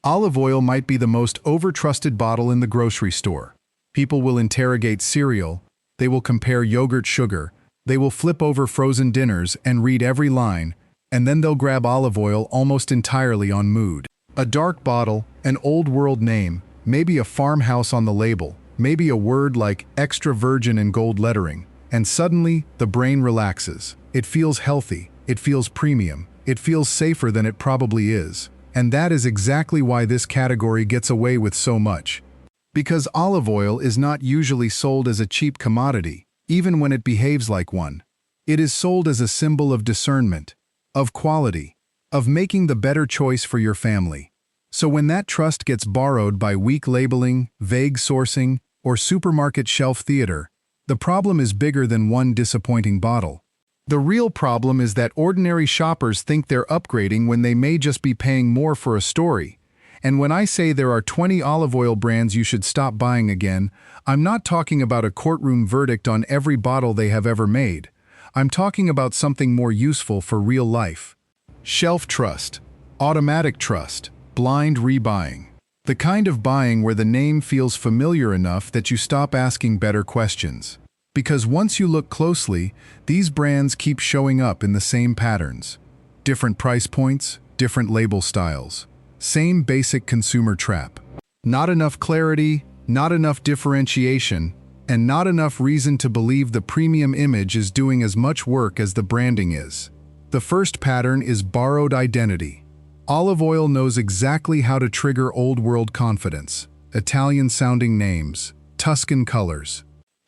Olive oil might be the most over-trusted bottle in the grocery store. People will interrogate cereal, they will compare yogurt sugar, they will flip over frozen dinners and read every line, and then they'll grab olive oil almost entirely on mood. A dark bottle, an old-world name, maybe a farmhouse on the label, maybe a word like extra virgin in gold lettering, and suddenly the brain relaxes. It feels healthy, it feels premium, it feels safer than it probably is. And that is exactly why this category gets away with so much. Because olive oil is not usually sold as a cheap commodity, even when it behaves like one. It is sold as a symbol of discernment, of quality, of making the better choice for your family. So when that trust gets borrowed by weak labeling, vague sourcing, or supermarket shelf theater, the problem is bigger than one disappointing bottle. The real problem is that ordinary shoppers think they're upgrading when they may just be paying more for a story. And when I say there are 20 olive oil brands you should stop buying again, I'm not talking about a courtroom verdict on every bottle they have ever made. I'm talking about something more useful for real life. Shelf trust, automatic trust, blind rebuying. The kind of buying where the name feels familiar enough that you stop asking better questions. Because once you look closely, these brands keep showing up in the same patterns. Different price points, different label styles. Same basic consumer trap. Not enough clarity, not enough differentiation, and not enough reason to believe the premium image is doing as much work as the branding is. The first pattern is borrowed identity. Olive oil knows exactly how to trigger old-world confidence. Italian-sounding names, Tuscan colors.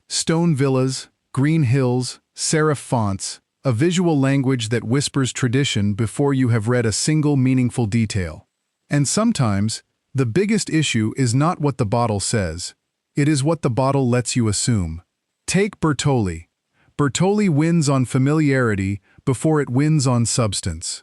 Stone villas, green hills, serif fonts, a visual language that whispers tradition before you have read a single meaningful detail. And sometimes, the biggest issue is not what the bottle says, it is what the bottle lets you assume. Take Bertolli. Bertolli wins on familiarity before it wins on substance.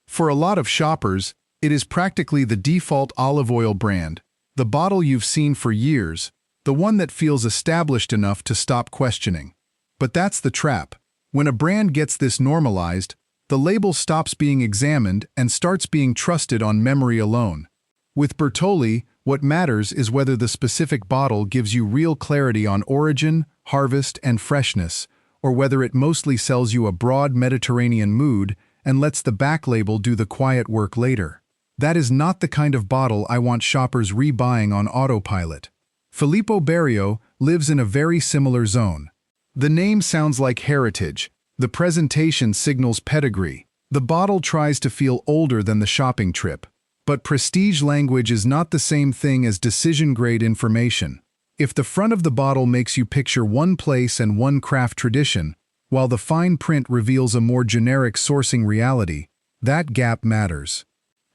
For a lot of shoppers, it is practically the default olive oil brand, the bottle you've seen for years, the one that feels established enough to stop questioning. But that's the trap. When a brand gets this normalized, the label stops being examined and starts being trusted on memory alone. With Bertolli, what matters is whether the specific bottle gives you real clarity on origin, harvest, and freshness, or whether it mostly sells you a broad Mediterranean mood and lets the back label do the quiet work later. That is not the kind of bottle I want shoppers rebuying on autopilot. Filippo Berio lives in a very similar zone. The name sounds like heritage, the presentation signals pedigree, the bottle tries to feel older than the shopping trip. But prestige language is not the same thing as decision-grade information. If the front of the bottle makes you picture one place and one craft tradition, while the fine print reveals a more generic sourcing reality, that gap matters.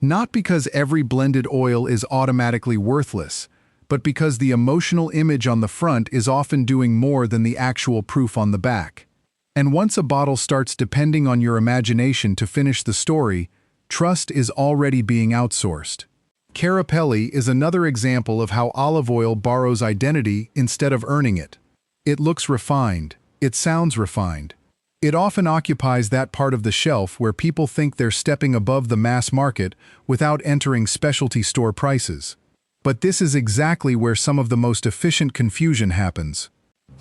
Not because every blended oil is automatically worthless, but because the emotional image on the front is often doing more than the actual proof on the back. And once a bottle starts depending on your imagination to finish the story, trust is already being outsourced. Carapelli is another example of how olive oil borrows identity instead of earning it. It looks refined. It sounds refined. It often occupies that part of the shelf where people think they're stepping above the mass market without entering specialty store prices. But this is exactly where some of the most efficient confusion happens.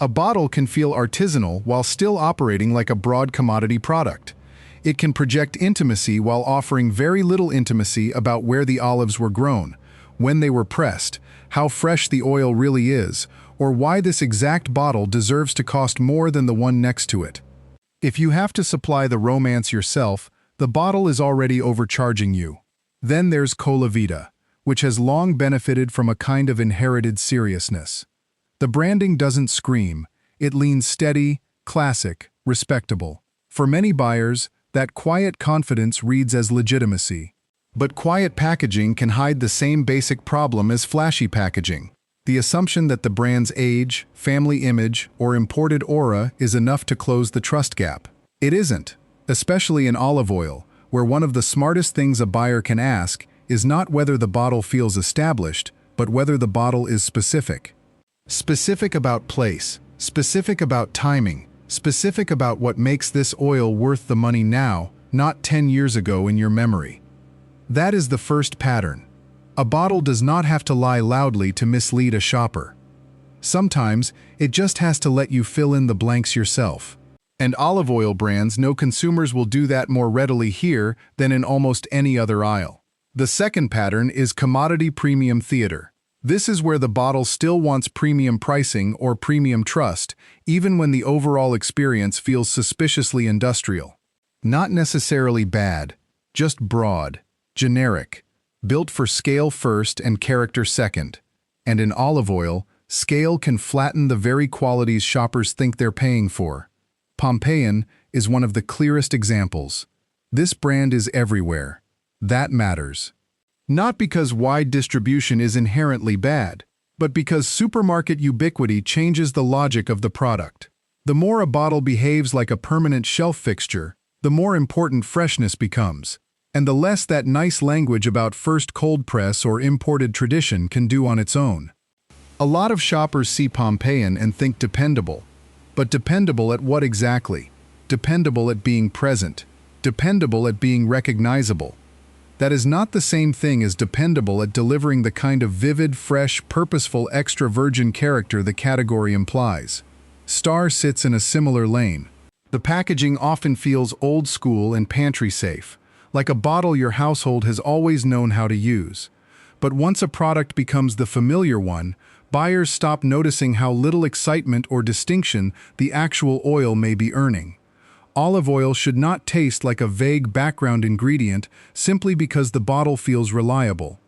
A bottle can feel artisanal while still operating like a broad commodity product. It can project intimacy while offering very little intimacy about where the olives were grown, when they were pressed, how fresh the oil really is, or why this exact bottle deserves to cost more than the one next to it. If you have to supply the romance yourself, the bottle is already overcharging you. Then there's Colavita, which has long benefited from a kind of inherited seriousness. The branding doesn't scream, it leans steady, classic, respectable. For many buyers, that quiet confidence reads as legitimacy. But quiet packaging can hide the same basic problem as flashy packaging. The assumption that the brand's age, family image, or imported aura is enough to close the trust gap. It isn't, especially in olive oil, where one of the smartest things a buyer can ask is not whether the bottle feels established, but whether the bottle is specific. Specific about place, specific about timing, specific about what makes this oil worth the money now, not 10 years ago in your memory. That is the first pattern. A bottle does not have to lie loudly to mislead a shopper. Sometimes, it just has to let you fill in the blanks yourself. And olive oil brands know consumers will do that more readily here than in almost any other aisle. The second pattern is commodity premium theater. This is where the bottle still wants premium pricing or premium trust, even when the overall experience feels suspiciously industrial. Not necessarily bad, just broad, generic, built for scale first and character second. And in olive oil, scale can flatten the very qualities shoppers think they're paying for. Pompeian is one of the clearest examples. This brand is everywhere. That matters. Not because wide distribution is inherently bad, but because supermarket ubiquity changes the logic of the product. The more a bottle behaves like a permanent shelf fixture, the more important freshness becomes, and the less that nice language about first cold press or imported tradition can do on its own. A lot of shoppers see Pompeian and think dependable. But dependable at what exactly? Dependable at being present. Dependable at being recognizable. That is not the same thing as dependable at delivering the kind of vivid, fresh, purposeful, extra virgin character the category implies. Star sits in a similar lane. The packaging often feels old school and pantry safe, like a bottle your household has always known how to use. But once a product becomes the familiar one, buyers stop noticing how little excitement or distinction the actual oil may be earning. Olive oil should not taste like a vague background ingredient simply because the bottle feels reliable.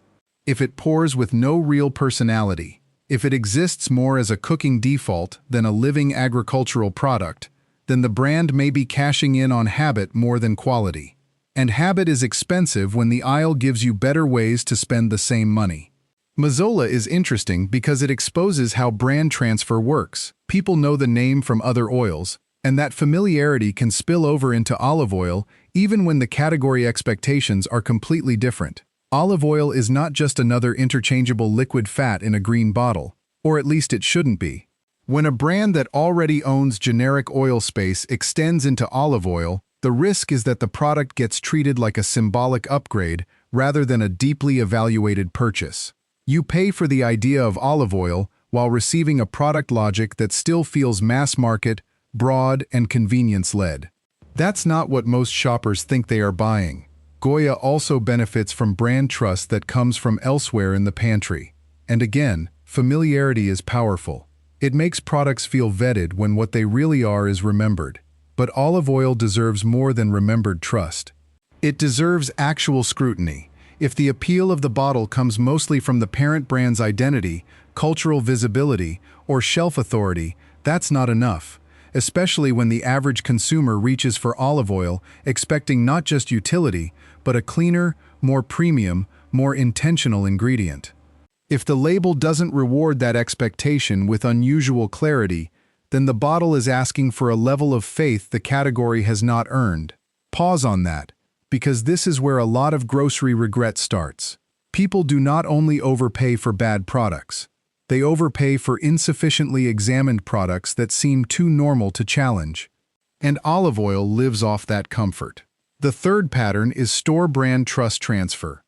If it pours with no real personality, if it exists more as a cooking default than a living agricultural product, then the brand may be cashing in on habit more than quality. And habit is expensive when the aisle gives you better ways to spend the same money. Mazola is interesting because it exposes how brand transfer works. People know the name from other oils, and that familiarity can spill over into olive oil even when the category expectations are completely different. Olive oil is not just another interchangeable liquid fat in a green bottle, or at least it shouldn't be. When a brand that already owns generic oil space extends into olive oil, the risk is that the product gets treated like a symbolic upgrade rather than a deeply evaluated purchase. You pay for the idea of olive oil while receiving a product logic that still feels mass market, broad, and convenience-led. That's not what most shoppers think they are buying. Goya also benefits from brand trust that comes from elsewhere in the pantry. And again, familiarity is powerful. It makes products feel vetted when what they really are is remembered. But olive oil deserves more than remembered trust. It deserves actual scrutiny. If the appeal of the bottle comes mostly from the parent brand's identity, cultural visibility, or shelf authority, that's not enough, especially when the average consumer reaches for olive oil expecting not just utility, but a cleaner, more premium, more intentional ingredient. If the label doesn't reward that expectation with unusual clarity, then the bottle is asking for a level of faith the category has not earned. Pause on that, because this is where a lot of grocery regret starts. People do not only overpay for bad products, they overpay for insufficiently examined products that seem too normal to challenge. And olive oil lives off that comfort. The third pattern is store brand trust transfer.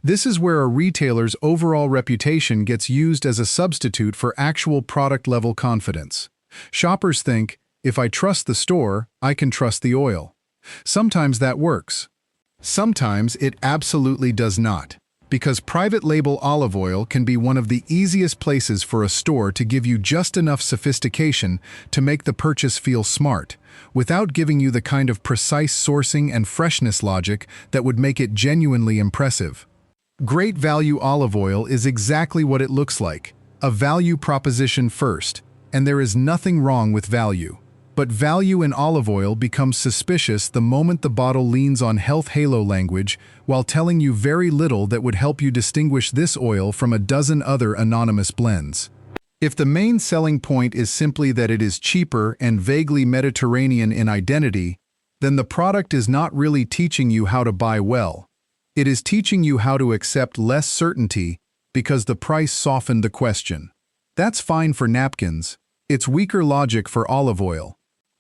This is where a retailer's overall reputation gets used as a substitute for actual product-level confidence. Shoppers think, if I trust the store, I can trust the oil. Sometimes that works. Sometimes it absolutely does not, because private label olive oil can be one of the easiest places for a store to give you just enough sophistication to make the purchase feel smart, without giving you the kind of precise sourcing and freshness logic that would make it genuinely impressive. Great value olive oil is exactly what it looks like, a value proposition first, and there is nothing wrong with value. But value in olive oil becomes suspicious the moment the bottle leans on health halo language while telling you very little that would help you distinguish this oil from a dozen other anonymous blends. If the main selling point is simply that it is cheaper and vaguely Mediterranean in identity, then the product is not really teaching you how to buy well. It is teaching you how to accept less certainty because the price softened the question. That's fine for napkins. It's weaker logic for olive oil.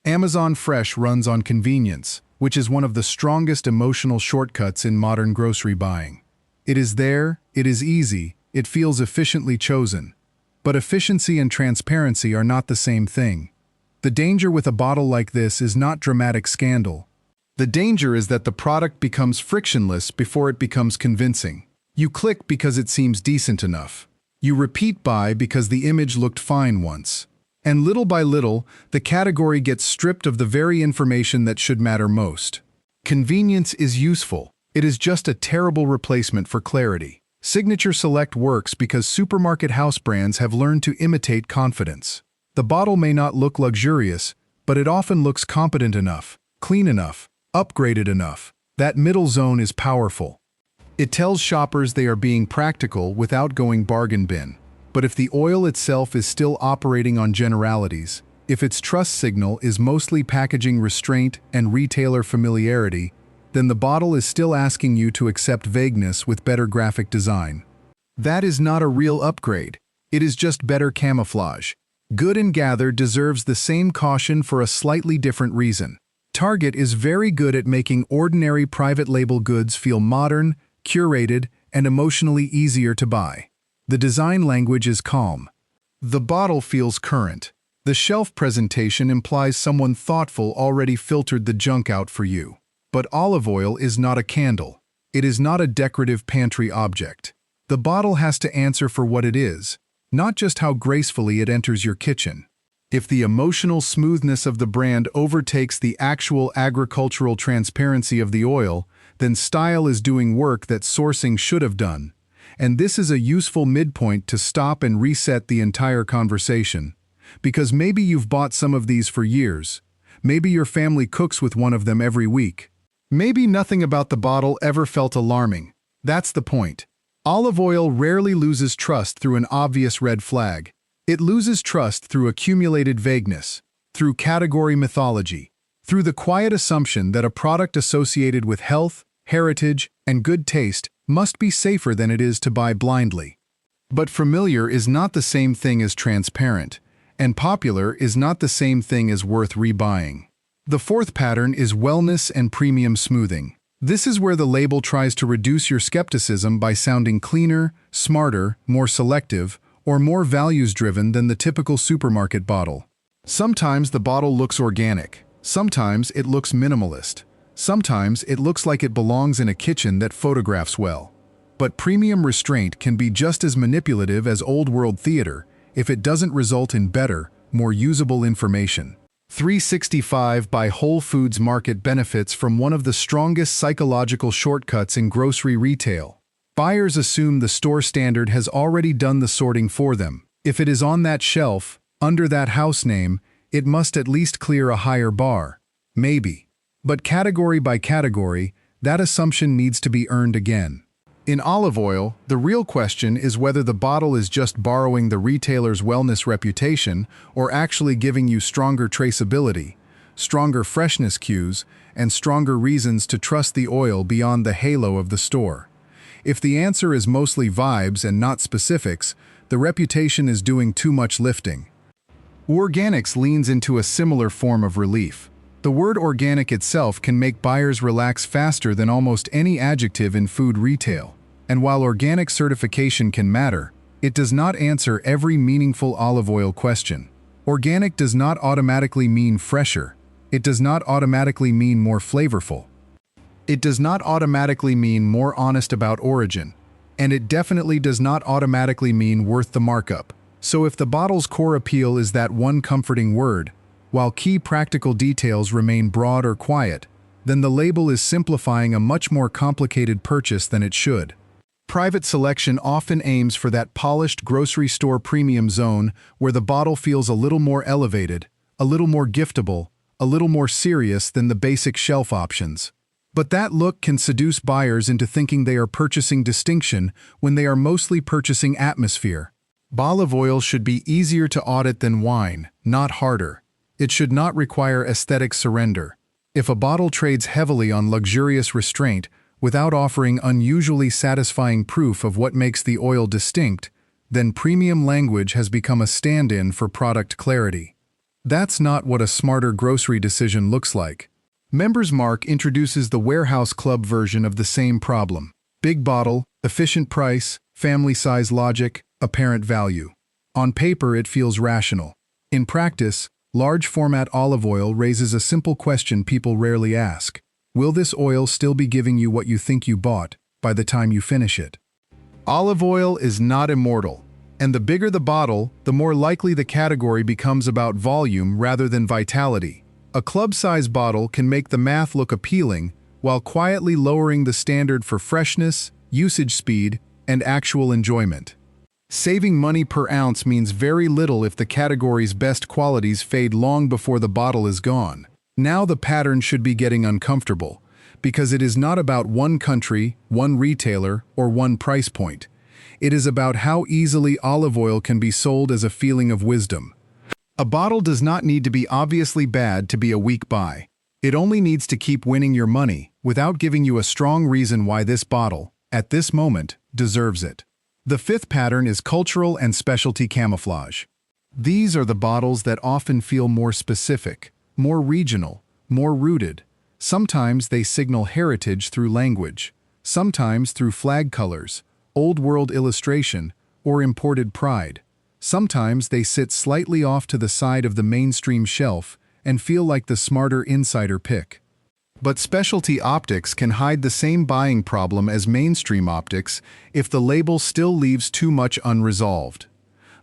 Amazon Fresh runs on convenience, which is one of the strongest emotional shortcuts in modern grocery buying. It is there, it is easy, it feels efficiently chosen. But efficiency and transparency are not the same thing. The danger with a bottle like this is not dramatic scandal. The danger is that the product becomes frictionless before it becomes convincing. You click because it seems decent enough. You repeat buy because the image looked fine once. And little by little, the category gets stripped of the very information that should matter most. Convenience is useful. It is just a terrible replacement for clarity. Signature Select works because supermarket house brands have learned to imitate confidence. The bottle may not look luxurious, but it often looks competent enough, clean enough, upgraded enough. That middle zone is powerful. It tells shoppers they are being practical without going bargain bin. But if the oil itself is still operating on generalities, if its trust signal is mostly packaging restraint and retailer familiarity, then the bottle is still asking you to accept vagueness with better graphic design. That is not a real upgrade. It is just better camouflage. Good & Gather deserves the same caution for a slightly different reason. Target is very good at making ordinary private label goods feel modern, curated, and emotionally easier to buy. The design language is calm. The bottle feels current. The shelf presentation implies someone thoughtful already filtered the junk out for you. But olive oil is not a candle. It is not a decorative pantry object. The bottle has to answer for what it is, not just how gracefully it enters your kitchen. If the emotional smoothness of the brand overtakes the actual agricultural transparency of the oil, then style is doing work that sourcing should have done. And this is a useful midpoint to stop and reset the entire conversation. Because maybe you've bought some of these for years. Maybe your family cooks with one of them every week. Maybe nothing about the bottle ever felt alarming. That's the point. Olive oil rarely loses trust through an obvious red flag. It loses trust through accumulated vagueness, through category mythology, through the quiet assumption that a product associated with health, heritage, and good taste must be safer than it is to buy blindly. But familiar is not the same thing as transparent, and popular is not the same thing as worth rebuying. The fourth pattern is wellness and premium smoothing. This is where the label tries to reduce your skepticism by sounding cleaner, smarter, more selective, or more values-driven than the typical supermarket bottle. Sometimes the bottle looks organic. Sometimes it looks minimalist. Sometimes it looks like it belongs in a kitchen that photographs well. But premium restraint can be just as manipulative as old-world theater if it doesn't result in better, more usable information. 365 by Whole Foods Market benefits from one of the strongest psychological shortcuts in grocery retail. Buyers assume the store standard has already done the sorting for them. If it is on that shelf, under that house name, it must at least clear a higher bar. Maybe. But category by category, that assumption needs to be earned again. In olive oil, the real question is whether the bottle is just borrowing the retailer's wellness reputation or actually giving you stronger traceability, stronger freshness cues, and stronger reasons to trust the oil beyond the halo of the store. If the answer is mostly vibes and not specifics, the reputation is doing too much lifting. Organics leans into a similar form of relief. The word organic itself can make buyers relax faster than almost any adjective in food retail. And while organic certification can matter, it does not answer every meaningful olive oil question. Organic does not automatically mean fresher. It does not automatically mean more flavorful. It does not automatically mean more honest about origin. And it definitely does not automatically mean worth the markup. So if the bottle's core appeal is that one comforting word, while key practical details remain broad or quiet, then the label is simplifying a much more complicated purchase than it should. Private selection often aims for that polished grocery store premium zone where the bottle feels a little more elevated, a little more giftable, a little more serious than the basic shelf options. But that look can seduce buyers into thinking they are purchasing distinction when they are mostly purchasing atmosphere. Olive oil should be easier to audit than wine, not harder. It should not require aesthetic surrender. If a bottle trades heavily on luxurious restraint without offering unusually satisfying proof of what makes the oil distinct, then premium language has become a stand-in for product clarity. That's not what a smarter grocery decision looks like. Members Mark introduces the Warehouse Club version of the same problem. Big bottle, efficient price, family size logic, apparent value. On paper, it feels rational. In practice, large format olive oil raises a simple question people rarely ask. Will this oil still be giving you what you think you bought by the time you finish it? Olive oil is not immortal, and the bigger the bottle, the more likely the category becomes about volume rather than vitality. A club-size bottle can make the math look appealing while quietly lowering the standard for freshness, usage speed, and actual enjoyment. Saving money per ounce means very little if the category's best qualities fade long before the bottle is gone. Now the pattern should be getting uncomfortable, because it is not about one country, one retailer, or one price point. It is about how easily olive oil can be sold as a feeling of wisdom. A bottle does not need to be obviously bad to be a weak buy. It only needs to keep winning your money without giving you a strong reason why this bottle, at this moment, deserves it. The fifth pattern is cultural and specialty camouflage. These are the bottles that often feel more specific, more regional, more rooted. Sometimes they signal heritage through language, sometimes through flag colors, old-world illustration, or imported pride. Sometimes they sit slightly off to the side of the mainstream shelf and feel like the smarter insider pick. But specialty optics can hide the same buying problem as mainstream optics if the label still leaves too much unresolved.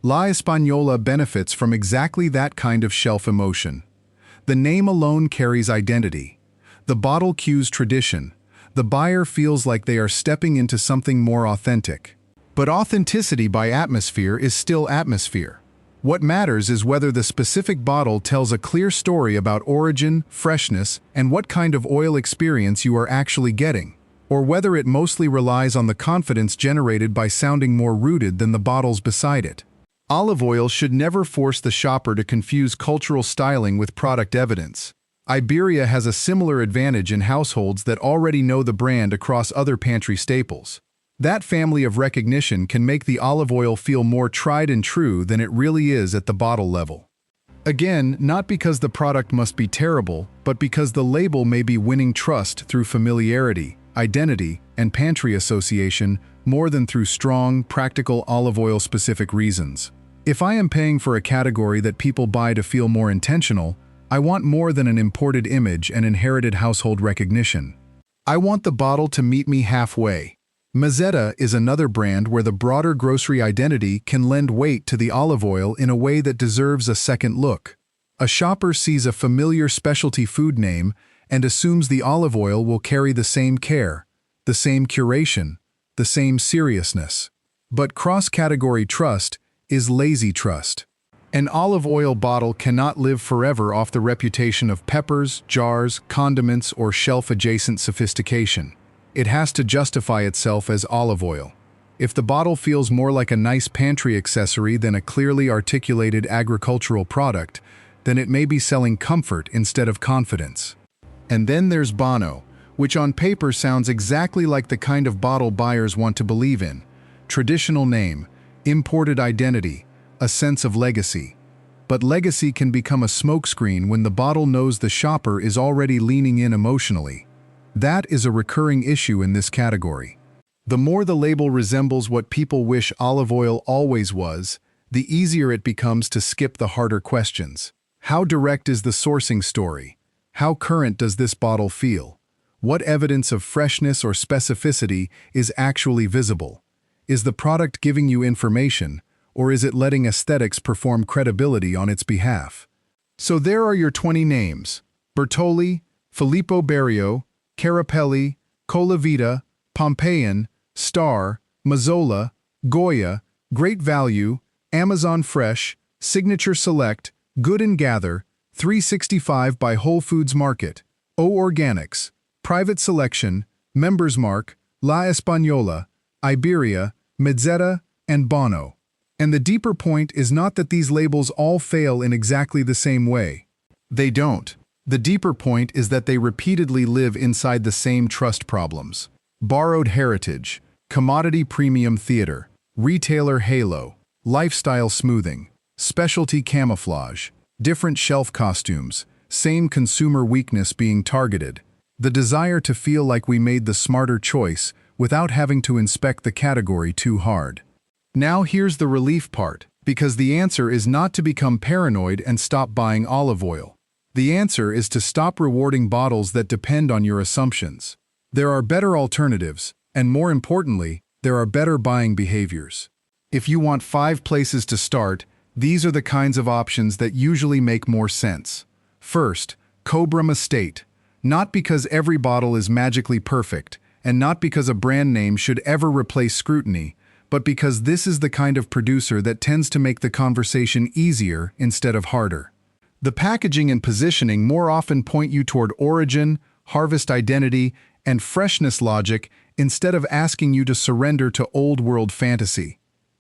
La Española benefits from exactly that kind of shelf emotion. The name alone carries identity. The bottle cues tradition. The buyer feels like they are stepping into something more authentic. But authenticity by atmosphere is still atmosphere. What matters is whether the specific bottle tells a clear story about origin, freshness, and what kind of oil experience you are actually getting, or whether it mostly relies on the confidence generated by sounding more rooted than the bottles beside it. Olive oil should never force the shopper to confuse cultural styling with product evidence. Iberia has a similar advantage in households that already know the brand across other pantry staples. That family of recognition can make the olive oil feel more tried and true than it really is at the bottle level. Again, not because the product must be terrible, but because the label may be winning trust through familiarity, identity, and pantry association more than through strong, practical olive oil-specific reasons. If I am paying for a category that people buy to feel more intentional, I want more than an imported image and inherited household recognition. I want the bottle to meet me halfway. Mezzetta is another brand where the broader grocery identity can lend weight to the olive oil in a way that deserves a second look. A shopper sees a familiar specialty food name and assumes the olive oil will carry the same care, the same curation, the same seriousness. But cross-category trust is lazy trust. An olive oil bottle cannot live forever off the reputation of peppers, jars, condiments, or shelf-adjacent sophistication. It has to justify itself as olive oil. If the bottle feels more like a nice pantry accessory than a clearly articulated agricultural product, then it may be selling comfort instead of confidence. And then there's Bono, which on paper sounds exactly like the kind of bottle buyers want to believe in. Traditional name, imported identity, a sense of legacy. But legacy can become a smokescreen when the bottle knows the shopper is already leaning in emotionally. That is a recurring issue in this category. The more the label resembles what people wish olive oil always was, the easier it becomes to skip the harder questions. How direct is the sourcing story? How current does this bottle feel? What evidence of freshness or specificity is actually visible? Is the product giving you information, or is it letting aesthetics perform credibility on its behalf? So there are your 20 names: Bertolli, Filippo Berio, Carapelli, Colavita, Pompeian, Star, Mazzola, Goya, Great Value, Amazon Fresh, Signature Select, Good and Gather, 365 by Whole Foods Market, O Organics, Private Selection, Members Mark, La Española, Iberia, Mezzetta, and Bono. And the deeper point is not that these labels all fail in exactly the same way. They don't. The deeper point is that they repeatedly live inside the same trust problems. Borrowed heritage, commodity premium theater, retailer halo, lifestyle smoothing, specialty camouflage, different shelf costumes, same consumer weakness being targeted. The desire to feel like we made the smarter choice without having to inspect the category too hard. Now here's the relief part, because the answer is not to become paranoid and stop buying olive oil. The answer is to stop rewarding bottles that depend on your assumptions. There are better alternatives, and more importantly, there are better buying behaviors. If you want 5 places to start, these are the kinds of options that usually make more sense. First, Cobra Estate. Not because every bottle is magically perfect, and not because a brand name should ever replace scrutiny, but because this is the kind of producer that tends to make the conversation easier instead of harder. The packaging and positioning more often point you toward origin, harvest identity, and freshness logic instead of asking you to surrender to old-world fantasy.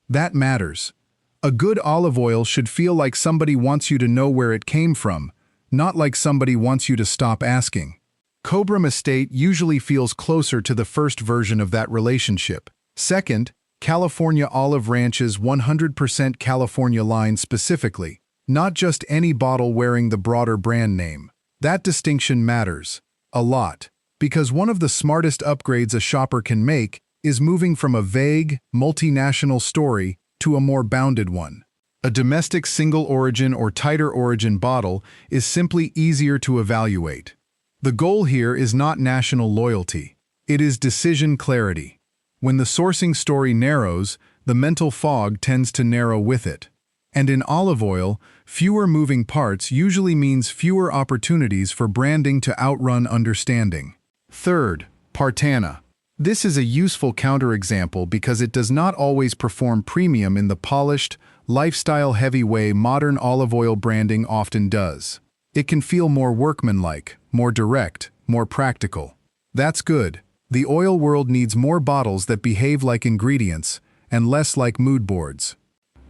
That matters. A good olive oil should feel like somebody wants you to know where it came from, not like somebody wants you to stop asking. Cobra Estate usually feels closer to the first version of that relationship. Second, California Olive Ranch's 100% California line specifically, not just any bottle wearing the broader brand name. That distinction matters a lot, because one of the smartest upgrades a shopper can make is moving from a vague, multinational story to a more bounded one. A domestic single origin or tighter origin bottle is simply easier to evaluate. The goal here is not national loyalty. It is decision clarity. When the sourcing story narrows, the mental fog tends to narrow with it. And in olive oil, fewer moving parts usually means fewer opportunities for branding to outrun understanding. Third, Partana. This is a useful counterexample because it does not always perform premium in the polished, lifestyle-heavy way modern olive oil branding often does. It can feel more workmanlike, more direct, more practical. That's good. The oil world needs more bottles that behave like ingredients and less like mood boards.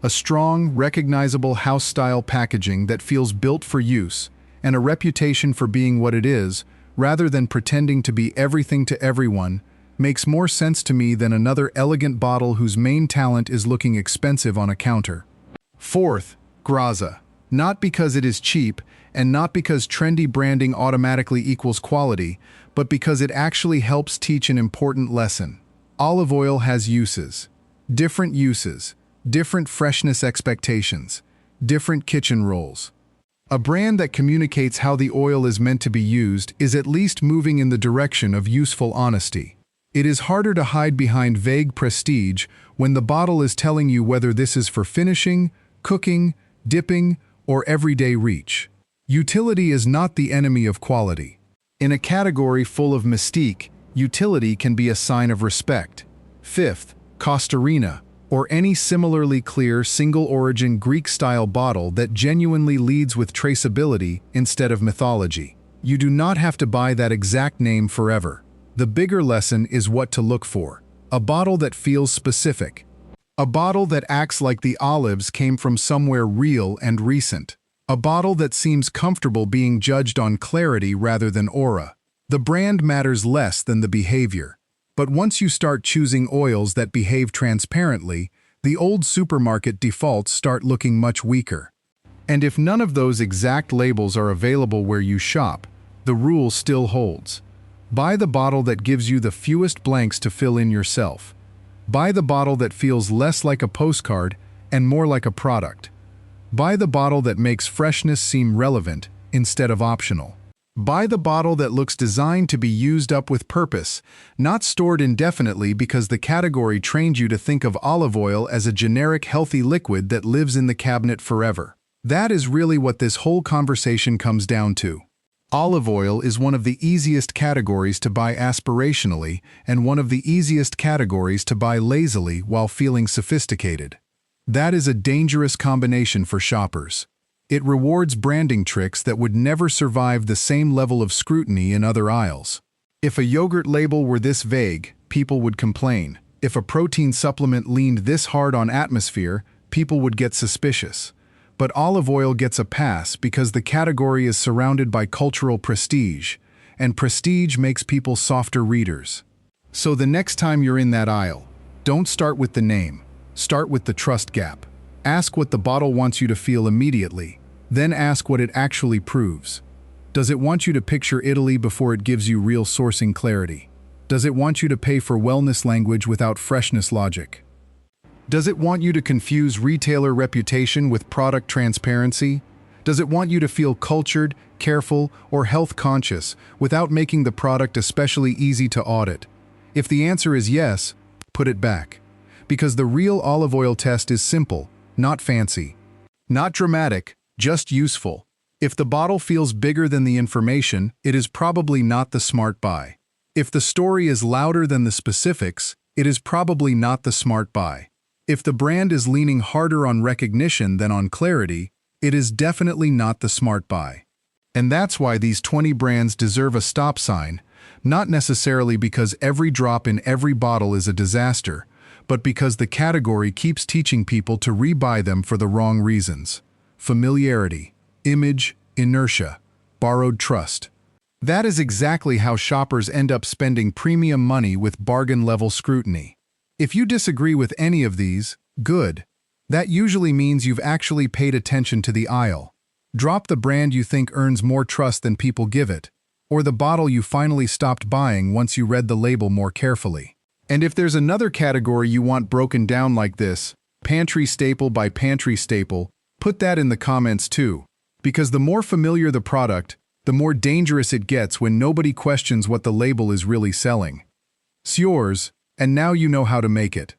A strong, recognizable house-style packaging that feels built for use and a reputation for being what it is, rather than pretending to be everything to everyone, makes more sense to me than another elegant bottle whose main talent is looking expensive on a counter. Fourth, Graza. Not because it is cheap, and not because trendy branding automatically equals quality, but because it actually helps teach an important lesson. Olive oil has uses. Different uses. Different freshness expectations. Different kitchen roles. A brand that communicates how the oil is meant to be used is at least moving in the direction of useful honesty. It is harder to hide behind vague prestige when the bottle is telling you whether this is for finishing, cooking, dipping, or everyday reach. Utility is not the enemy of quality. In a category full of mystique, utility can be a sign of respect. Fifth, Costarina, or any similarly clear single-origin Greek-style bottle that genuinely leads with traceability instead of mythology. You do not have to buy that exact name forever. The bigger lesson is what to look for. A bottle that feels specific. A bottle that acts like the olives came from somewhere real and recent. A bottle that seems comfortable being judged on clarity rather than aura. The brand matters less than the behavior. But once you start choosing oils that behave transparently, the old supermarket defaults start looking much weaker. And if none of those exact labels are available where you shop, the rule still holds. Buy the bottle that gives you the fewest blanks to fill in yourself. Buy the bottle that feels less like a postcard and more like a product. Buy the bottle that makes freshness seem relevant instead of optional. Buy the bottle that looks designed to be used up with purpose, not stored indefinitely because the category trained you to think of olive oil as a generic healthy liquid that lives in the cabinet forever. That is really what this whole conversation comes down to. Olive oil is one of the easiest categories to buy aspirationally and one of the easiest categories to buy lazily while feeling sophisticated. That is a dangerous combination for shoppers. It rewards branding tricks that would never survive the same level of scrutiny in other aisles. If a yogurt label were this vague, people would complain. If a protein supplement leaned this hard on atmosphere, people would get suspicious. But olive oil gets a pass because the category is surrounded by cultural prestige, and prestige makes people softer readers. So the next time you're in that aisle, don't start with the name. Start with the trust gap. Ask what the bottle wants you to feel immediately, then ask what it actually proves. Does it want you to picture Italy before it gives you real sourcing clarity? Does it want you to pay for wellness language without freshness logic? Does it want you to confuse retailer reputation with product transparency? Does it want you to feel cultured, careful, or health conscious without making the product especially easy to audit? If the answer is yes, put it back. Because the real olive oil test is simple, not fancy. Not dramatic, just useful. If the bottle feels bigger than the information, it is probably not the smart buy. If the story is louder than the specifics, it is probably not the smart buy. If the brand is leaning harder on recognition than on clarity, it is definitely not the smart buy. And that's why these 20 brands deserve a stop sign, not necessarily because every drop in every bottle is a disaster, but because the category keeps teaching people to rebuy them for the wrong reasons. Familiarity, image, inertia, borrowed trust. That is exactly how shoppers end up spending premium money with bargain-level scrutiny. If you disagree with any of these, good. That usually means you've actually paid attention to the aisle. Drop the brand you think earns more trust than people give it, or the bottle you finally stopped buying once you read the label more carefully. And if there's another category you want broken down like this, pantry staple by pantry staple, put that in the comments too. Because the more familiar the product, the more dangerous it gets when nobody questions what the label is really selling. It's yours, and now you know how to make it.